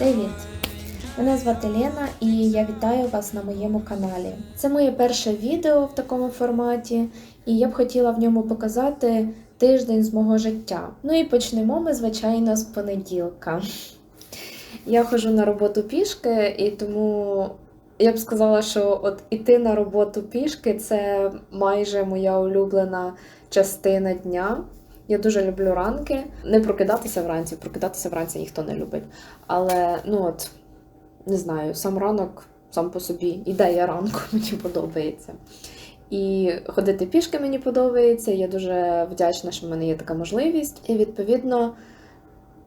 Привіт! Мене звати Лена і я вітаю вас на моєму каналі. Це моє перше відео в такому форматі, і я б хотіла в ньому показати тиждень з мого життя. Ну і почнемо ми, звичайно, з понеділка. Я ходжу на роботу пішки, і тому я б сказала, що от іти на роботу пішки – це майже моя улюблена частина дня. Я дуже люблю ранки. Не прокидатися вранці ніхто не любить. Але, не знаю, сам ранок, сам по собі, ідея ранку мені подобається. І ходити пішки мені подобається, я дуже вдячна, що в мене є така можливість. І, відповідно,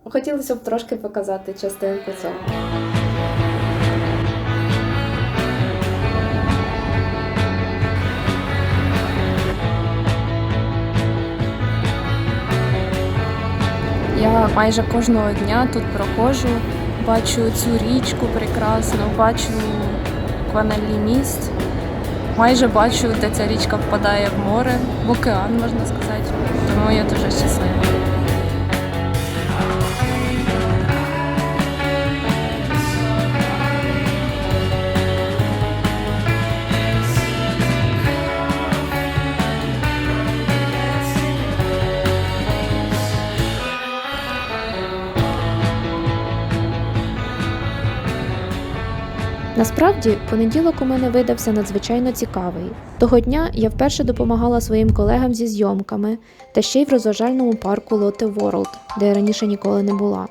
хотілося б трошки показати частинку цього. Я майже кожного дня тут проходжу, бачу цю річку прекрасну, бачу Кванеллі міст, майже бачу, де ця річка впадає в море, в океан, можна сказати, тому я дуже щаслива. Насправді, понеділок у мене видався надзвичайно цікавий. Того дня я вперше допомагала своїм колегам зі зйомками, та ще й в розважальному парку Lotte World, де я раніше ніколи не була.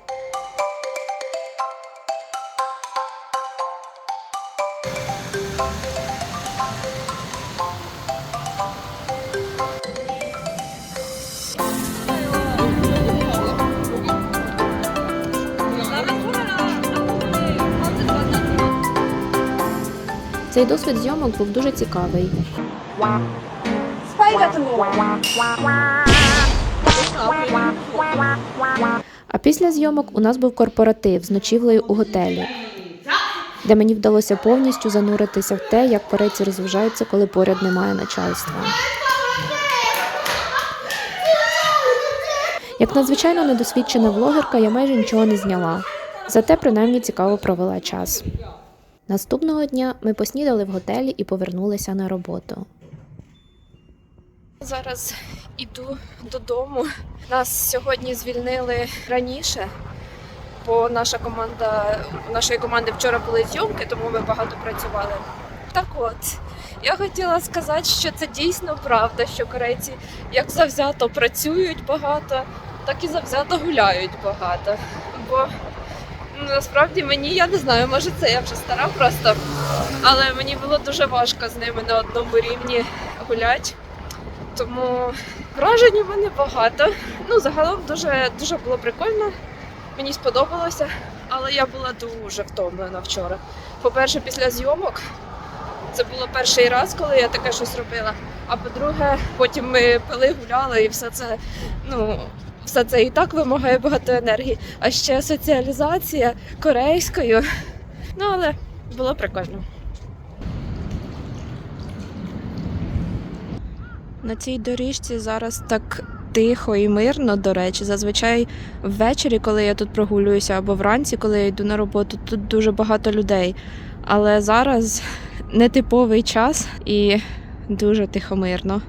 Цей досвід зйомок був дуже цікавий. А після зйомок у нас був корпоратив з ночівлею у готелі, де мені вдалося повністю зануритися в те, як корейці розважаються, коли поряд немає начальства. Як надзвичайно недосвідчена влогерка, я майже нічого не зняла. Зате принаймні цікаво провела час. Наступного дня ми поснідали в готелі і повернулися на роботу. Зараз іду додому. Нас сьогодні звільнили раніше, бо нашої команди вчора були зйомки, тому ми багато працювали. Так от, я хотіла сказати, що це дійсно правда, що корейці як завзято працюють багато, так і завзято гуляють багато. Бо насправді я не знаю, може це я вже стара просто, але мені було дуже важко з ними на одному рівні гуляти. Тому вражень у мене багато. Загалом дуже було прикольно, мені сподобалося, але я була дуже втомлена вчора. По-перше, після зйомок, це було перший раз, коли я таке щось робила, а по-друге, потім ми пили, гуляли і все це і так вимагає багато енергії. А ще соціалізація корейською. Але було прикольно. На цій доріжці зараз так тихо і мирно, до речі. Зазвичай ввечері, коли я тут прогулююся, або вранці, коли я йду на роботу, тут дуже багато людей. Але зараз нетиповий час і дуже тихо-мирно.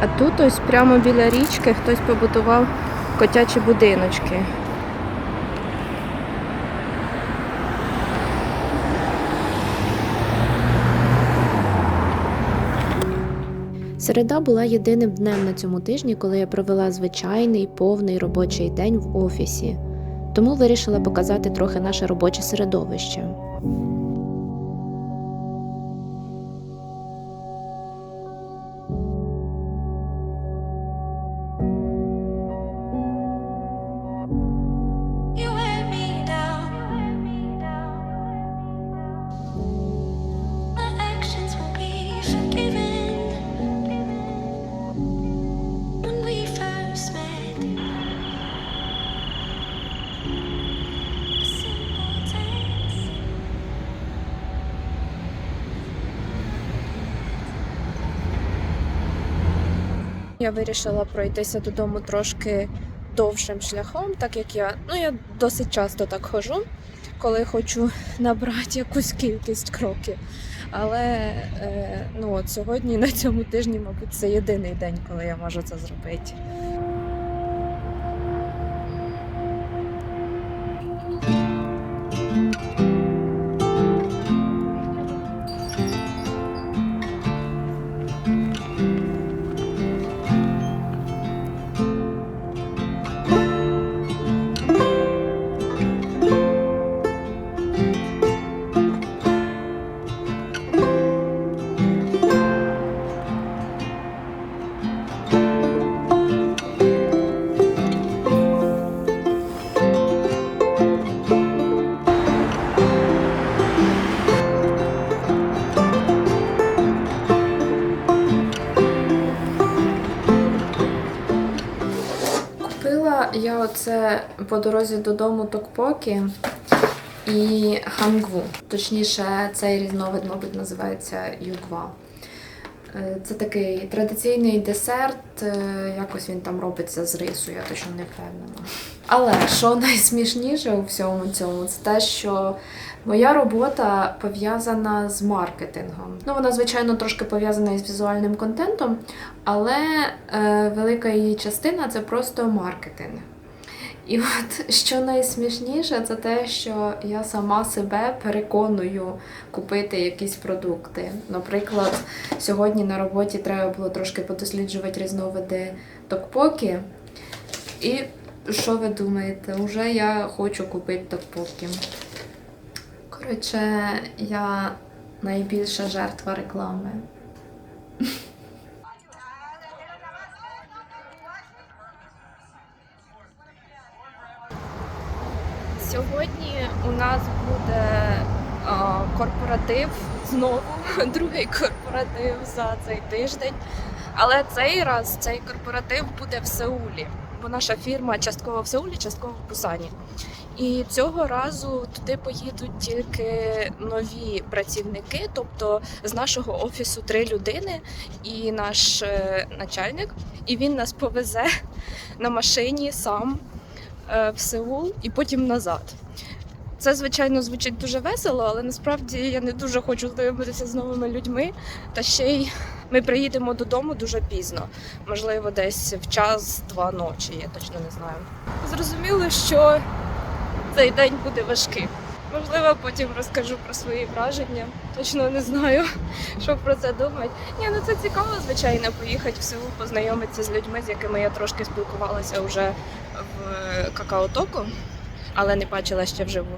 А тут ось прямо біля річки хтось побудував котячі будиночки. Середа була єдиним днем на цьому тижні, коли я провела звичайний, повний робочий день в офісі. Тому вирішила показати трохи наше робоче середовище. Forgiven when we fell. Я вирішила пройтися додому трошки довшим шляхом, так як я досить часто так ходжу, коли хочу набрати якусь кількість кроків. Але от сьогодні, на цьому тижні, мабуть, це єдиний день, коли я можу це зробити. Купила я оце по дорозі додому токпокі і хангву. Точніше, цей різновид, мабуть, називається югва. Це такий традиційний десерт, якось він там робиться з рису, я точно не впевнена. Але що найсмішніше у всьому цьому, це те, що моя робота пов'язана з маркетингом. Вона, звичайно, трошки пов'язана із візуальним контентом, але велика її частина – це просто маркетинг. І от що найсмішніше, це те, що я сама себе переконую купити якісь продукти. Наприклад, сьогодні на роботі треба було трошки подосліджувати різновиди токпокі. І що ви думаєте? Уже я хочу купити токпокі. Коротше, я найбільша жертва реклами. Сьогодні у нас буде корпоратив, знову другий корпоратив за цей тиждень. Але цей раз цей корпоратив буде в Сеулі, бо наша фірма частково в Сеулі, частково в Пусані. І цього разу туди поїдуть тільки нові працівники, тобто з нашого офісу 3 людини і наш начальник. І він нас повезе на машині сам в Сеул і потім назад. Це, звичайно, звучить дуже весело, але насправді я не дуже хочу знайомитися з новими людьми. Та ще й ми приїдемо додому дуже пізно. Можливо, десь в 1-2 ночі, я точно не знаю. Зрозуміло, що цей день буде важкий. Можливо, потім розкажу про свої враження. Точно не знаю, що про це думати. Це цікаво, звичайно, поїхати в Сеул, познайомитися з людьми, з якими я трошки спілкувалася вже в Какаотоку, але не бачила ще вживу.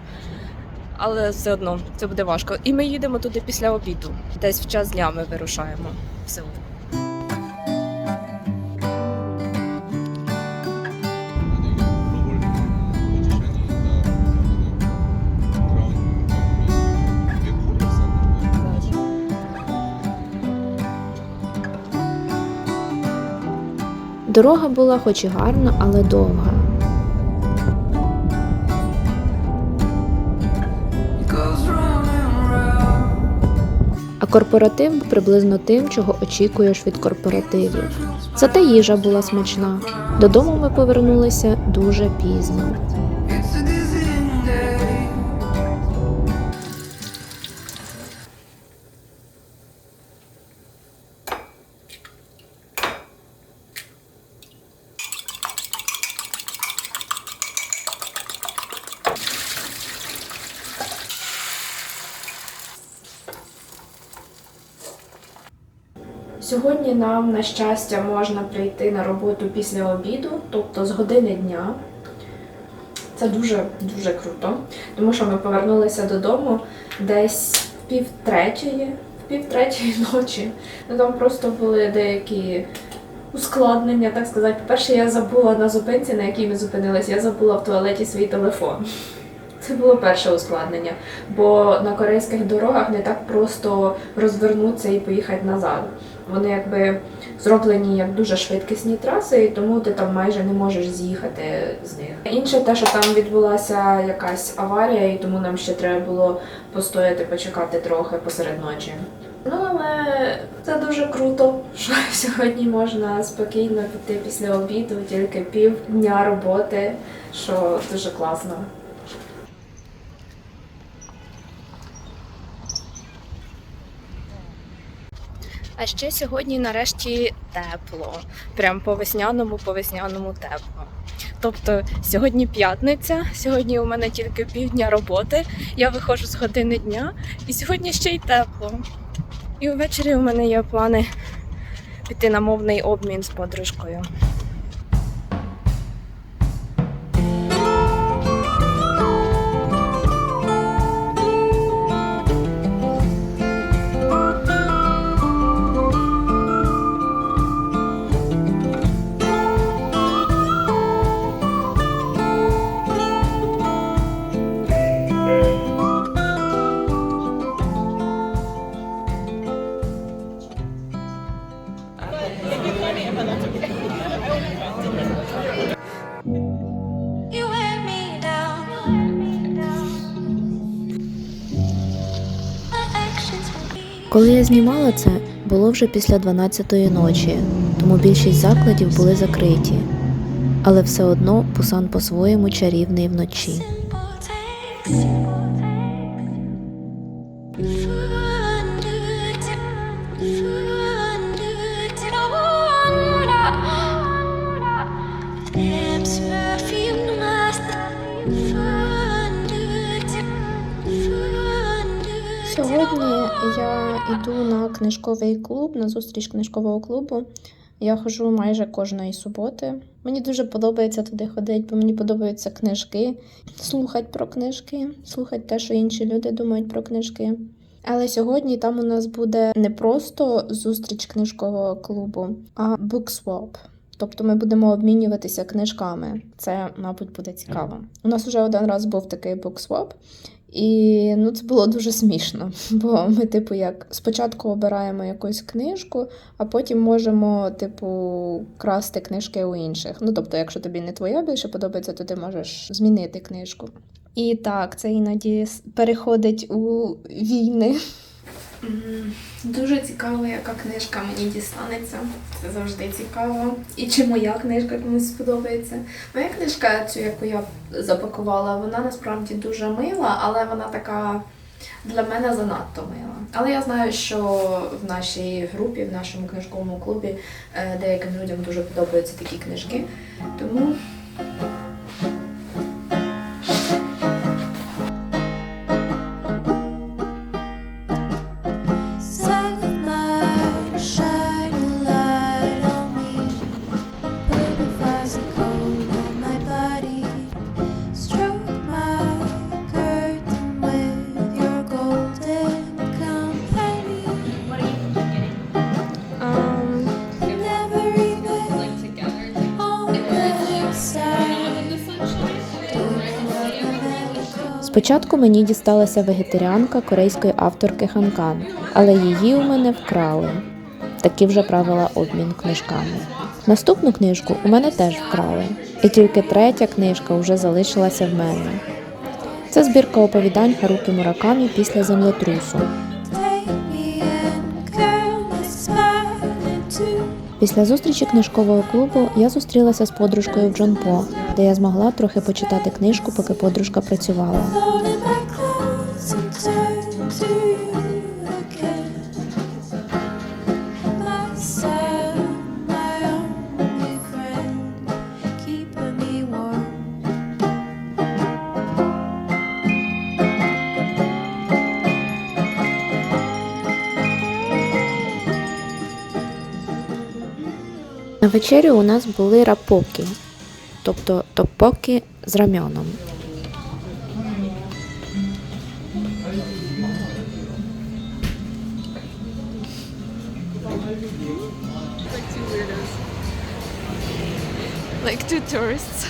Але все одно, це буде важко. І ми їдемо туди після обіду. Десь в час дня ми вирушаємо в Сеул. Дорога була хоч і гарна, але довга. А корпоратив приблизно тим, чого очікуєш від корпоративів. Зате їжа була смачна. Додому ми повернулися дуже пізно. Сьогодні нам, на щастя, можна прийти на роботу після обіду, тобто з години дня. Це дуже круто, тому що ми повернулися додому десь в 2:30 ночі. Там просто були деякі ускладнення, так сказати. По-перше, я забула на зупинці, на якій ми зупинилися, я забула в туалеті свій телефон. Це було перше ускладнення, бо на корейських дорогах не так просто розвернутися і поїхати назад. Вони якби зроблені як дуже швидкісні траси, і тому ти там майже не можеш з'їхати з них. Інше те, що там відбулася якась аварія, і тому нам ще треба було постояти, почекати трохи посеред ночі. Ну, але це дуже круто, що сьогодні можна спокійно піти після обіду, тільки півдня роботи, що дуже класно. А ще сьогодні нарешті тепло. Прям по-весняному тепло. Тобто сьогодні п'ятниця, сьогодні у мене тільки півдня роботи, я виходжу з години дня, і сьогодні ще й тепло. І ввечері у мене є плани піти на мовний обмін з подружкою. You wear me down. My actions will be. Коли я знімала це, було вже після 12-ї ночі, тому більшість закладів були закриті. Але все одно Пусан по-своєму чарівний вночі. Simple takes. Lips perfume must. Сьогодні я йду на книжковий клуб, на зустріч книжкового клубу. Я ходжу майже кожної суботи. Мені дуже подобається туди ходити, бо мені подобаються книжки, слухати про книжки, слухати те, що інші люди думають про книжки. Але сьогодні там у нас буде не просто зустріч книжкового клубу, а book swap. Тобто ми будемо обмінюватися книжками. Це, мабуть, буде цікаво. У нас вже один раз був такий book swap. І це було дуже смішно, бо ми, як спочатку обираємо якусь книжку, а потім можемо, красти книжки у інших. Тобто, якщо тобі не твоя більше подобається, то ти можеш змінити книжку. І так, це іноді переходить у війни. Дуже цікаво, яка книжка мені дістанеться. Це завжди цікаво. І чи моя книжка комусь сподобається. Моя книжка, цю, яку я запакувала, вона насправді дуже мила, але вона така для мене занадто мила. Але я знаю, що в нашій групі, в нашому книжковому клубі деяким людям дуже подобаються такі книжки. Тому... Sunlight, shine a light on me. Put a fuzzy coat on my body. Stroke my curtain with your golden company. Never even on the side. Спочатку мені дісталася вегетаріанка корейської авторки Ханкан, але її у мене вкрали. Такі вже правила обмін книжками. Наступну книжку у мене теж вкрали. І тільки третя книжка вже залишилася в мене. Це збірка оповідань Харукі Муракамі після землетрусу. Take me and curl my spine into. Після зустрічі книжкового клубу я зустрілася з подружкою в Джонпо, де я змогла трохи почитати книжку, поки подружка працювала. Folded my clothes and turned to you again. Myself, my only friend, keeping me warm. На вечерю у нас були рапокі, тобто топокі з рамьоном. Like two tourists.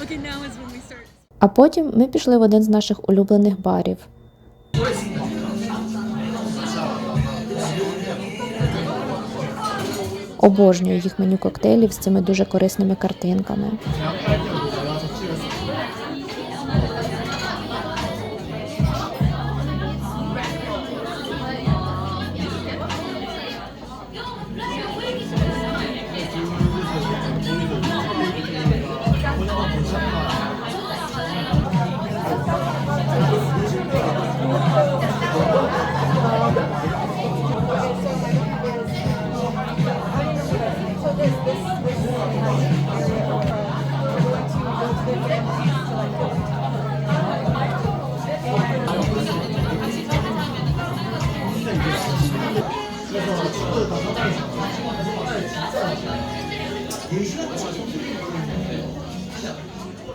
Okay, now is when we start. А потім ми пішли в один з наших улюблених барів. Обожнюю їх меню коктейлів з цими дуже корисними картинками.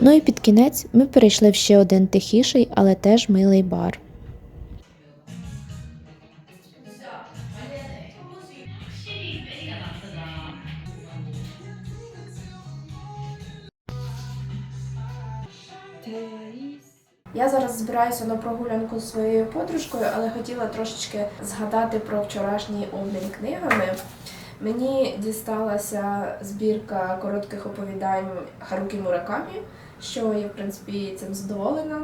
Ну і під кінець ми перейшли в ще один тихіший, але теж милий бар. Я зараз збираюся на прогулянку з своєю подружкою, але хотіла трошечки згадати про вчорашній обмін книгами. Мені дісталася збірка коротких оповідань Харукі Муракамі, що я, в принципі, цим задоволена.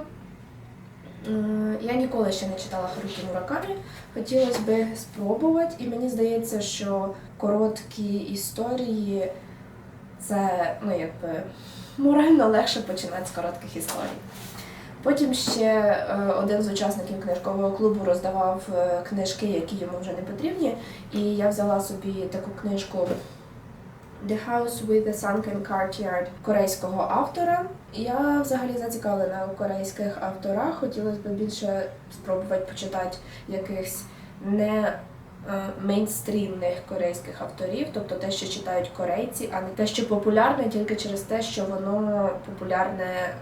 Я ніколи ще не читала Харукі Муракамі, хотілося б спробувати, і мені здається, що короткі історії – це, морально легше починати з коротких історій. Потім ще один з учасників книжкового клубу роздавав книжки, які йому вже не потрібні, і я взяла собі таку книжку The House with the Sunken Courtyard корейського автора. Я взагалі зацікавлена у корейських авторах, хотілося б більше спробувати почитати якихось не мейнстрімних корейських авторів, тобто те, що читають корейці, а не те, що популярне тільки через те, що воно популярне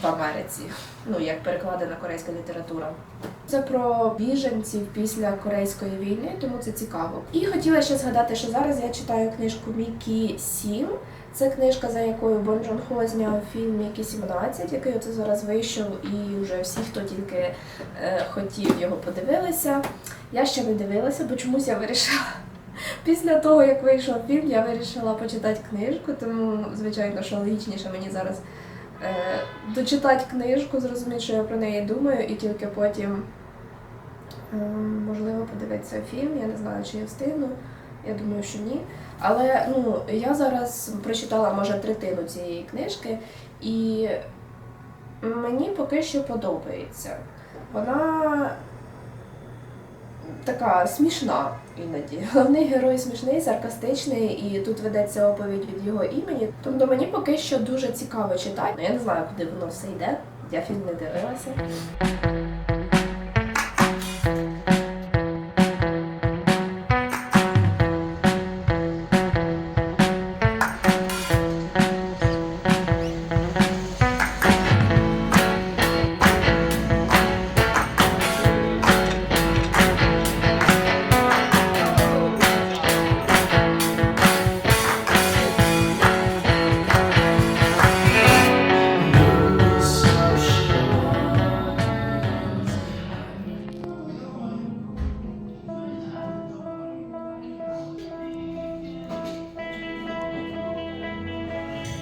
в Америці, як перекладена корейська література. Це про біженців після Корейської війни, тому це цікаво. І хотіла ще згадати, що зараз я читаю книжку Мікі 7. Це книжка, за якою Бон Джон Хо зняв фільм Мікі 17, який оце зараз вийшов, і вже всі, хто тільки хотів, його подивилися. Я ще не дивилася, бо чомусь я вирішила. Після того, як вийшов фільм, я вирішила почитати книжку, тому, звичайно, що логічніше мені зараз дочитати книжку, зрозуміти, що я про неї думаю, і тільки потім, можливо, подивитися фільм. Я не знаю, чи я встигну, я думаю, що ні. Але я зараз прочитала, може, третину цієї книжки, і мені поки що подобається. Вона така смішна іноді. Головний герой смішний, саркастичний, і тут ведеться оповідь від його імені. Тобто мені поки що дуже цікаво читати. Я не знаю, куди воно все йде. Я фільм не дивилася.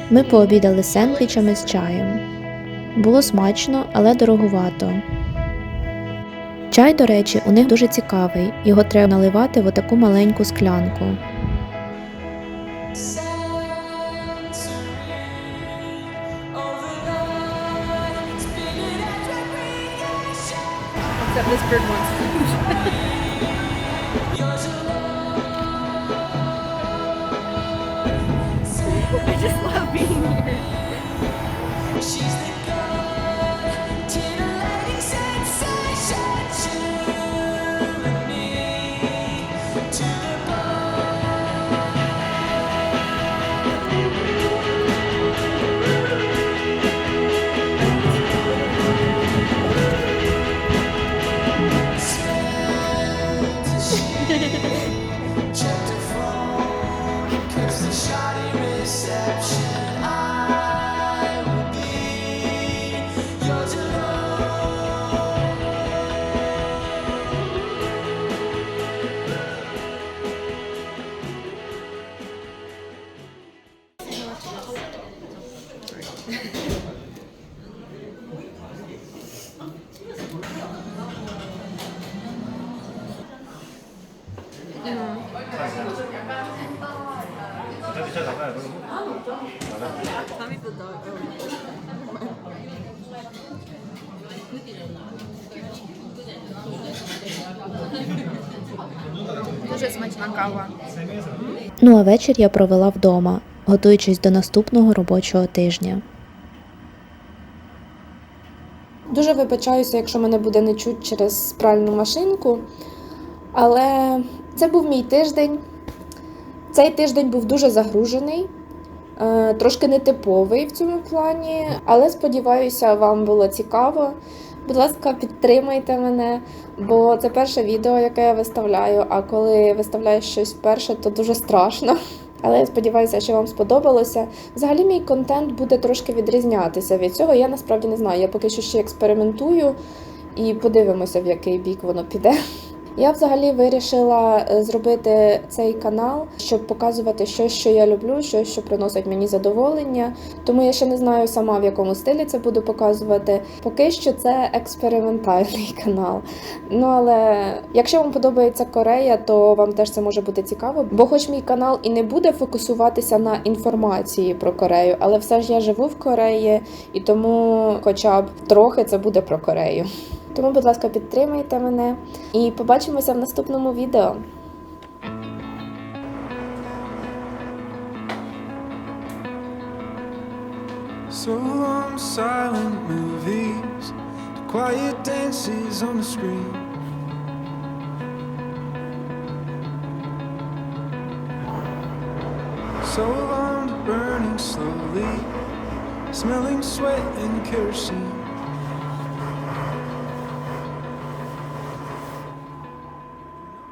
Ми пообідали сендвічами з чаєм. Було смачно, але дороговато. Чай, до речі, у них дуже цікавий. Його треба наливати в отаку маленьку склянку. Except this bird wants food. I just love being here. Tommy the dog. Дуже смачна кава. Ну а вечір я провела вдома, готуючись до наступного робочого тижня. Дуже вибачаюся, якщо мене буде не чути через пральну машинку, але це був мій тиждень. Цей тиждень був дуже загружений. Трошки нетиповий в цьому плані, але сподіваюся, вам було цікаво. Будь ласка, підтримайте мене, бо це перше відео, яке я виставляю, а коли виставляєш щось перше, то дуже страшно. Але я сподіваюся, що вам сподобалося. Взагалі мій контент буде трошки відрізнятися від цього. Я насправді не знаю, я поки що ще експериментую і подивимося, в який бік воно піде. Я взагалі вирішила зробити цей канал, щоб показувати щось, що я люблю, щось, що приносить мені задоволення. Тому я ще не знаю сама, в якому стилі це буду показувати. Поки що це експериментальний канал. Ну, але якщо вам подобається Корея, то вам теж це може бути цікаво. Бо хоч мій канал і не буде фокусуватися на інформації про Корею, але все ж я живу в Кореї, і тому хоча б трохи це буде про Корею. Тому, будь ласка, підтримайте мене і побачимося в наступному відео. So long silent movies, the quiet dances on the screen. So long to burning slowly, smelling sweat and kerosene.